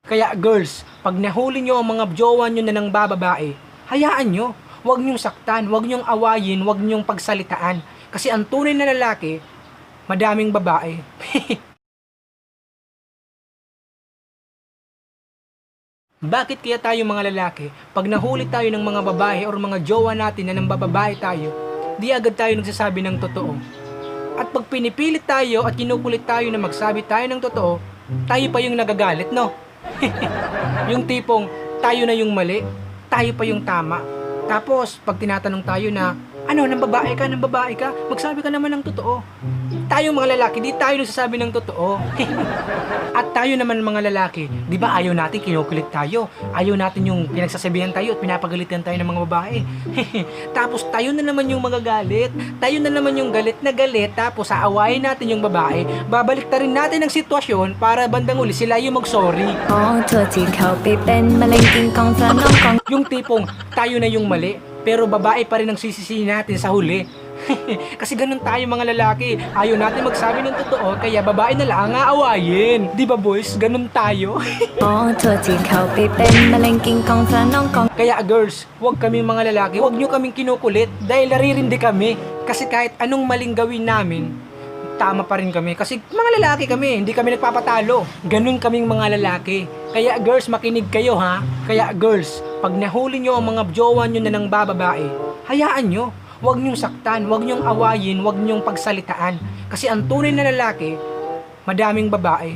Kaya girls, pag nahuli nyo ang mga jowa nyo na ng bababae, hayaan nyo. Huwag nyong saktan, huwag nyong awayin, huwag nyong pagsalitaan. Kasi ang tunay na lalaki, madaming babae. Bakit kaya tayo mga lalaki, pag nahuli tayo ng mga babae or mga jowa natin na ng bababae tayo, di agad tayo nagsasabi ng totoo? At pag pinipilit tayo at kinukulit tayo na magsabi tayo ng totoo, tayo pa yung nagagalit, no? Yung tipong tayo na yung mali, tayo pa yung tama. Tapos pag tinatanong tayo na, ano, ng babae ka, magsabi ka naman ng totoo. Tayo mga lalaki, di tayo nagsasabi ng totoo. At tayo naman mga lalaki, di ba ayaw natin kinukulit tayo? Ayaw natin yung pinagsasabihan tayo at pinapagalitan tayo ng mga babae. Tapos tayo na naman yung magagalit. Tayo na naman yung galit na galit. Tapos aawayin natin yung babae. Babalik ta rin natin ang sitwasyon para bandang uli sila yung mag-sorry. ทั่วที่เขาไปเป็นมะเร็งกินกองสนองกอง Yung tipong tayo na yung mali, pero babae pa rin ang sisisihin natin sa huli. Kasi ganun tayo mga lalaki. Ayaw natin magsabi ng totoo, kaya babae na lang ang aawayin. Di ba boys? Ganun tayo. ทั่วที่เขาไปเป็นมะเร็งกินกองสนองกอง Kaya girls, huwag kami mga lalaki, huwag nyo kaming kinukulit dahil naririndi kami. Kasi kahit anong maling gawin namin, tama pa rin kami. Kasi mga lalaki kami, hindi kami nagpapatalo. Ganun kaming mga lalaki. Kaya girls, makinig kayo ha. Kaya girls, pag nahuli nyo ang mga jowa nyo na ng bababae, hayaan nyo. Huwag nyong saktan, huwag nyong awayin, huwag nyong pagsalitaan. Kasi ang tunay na lalaki, madaming babae.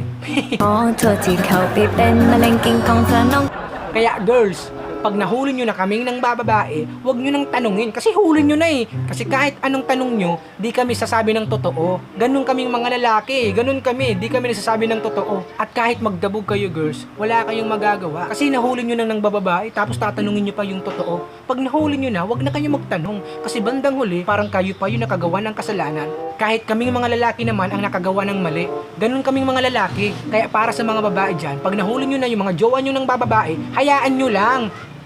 ทั่วที่เขาไปเป็นมะเร็งกินกองสนอง Kaya girls, pag nahuli nyo na kaming ng bababae, huwag nyo nang tanungin kasi huli nyo na eh. Kasi kahit anong tanong nyo, di kami sasabi ng totoo. Ganun kaming mga lalaki, ganun kami, di kami nasasabi ng totoo. At kahit magdabog kayo girls, wala kayong magagawa. Kasi nahuli nyo na ng bababae, tapos tatanungin nyo pa yung totoo. Pag nahuli nyo na, huwag na kayo magtanong. Kasi bandang huli, parang kayo pa yung nakagawa ng kasalanan. Kahit kaming mga lalaki naman ang nakagawa ng mali. Ganun kaming mga lalaki. Kaya para sa mga babae dyan, pag nahuli nyo na yung mga jowa nyo ng bababae, hayaan nyo lang.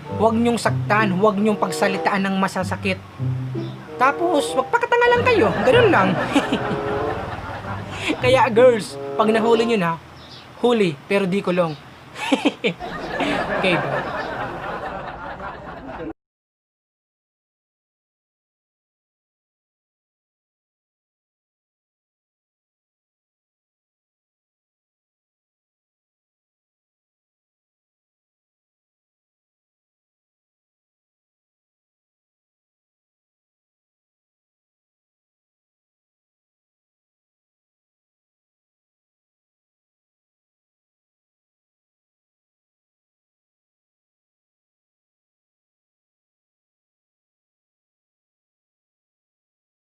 Huwag nyong saktan, huwag nyong pagsalitaan ng masasakit. Tapos, magpakatanga lang kayo. Ganun lang. Kaya girls, pag nahuli nyo na, huli, pero di kulong. Okay ba?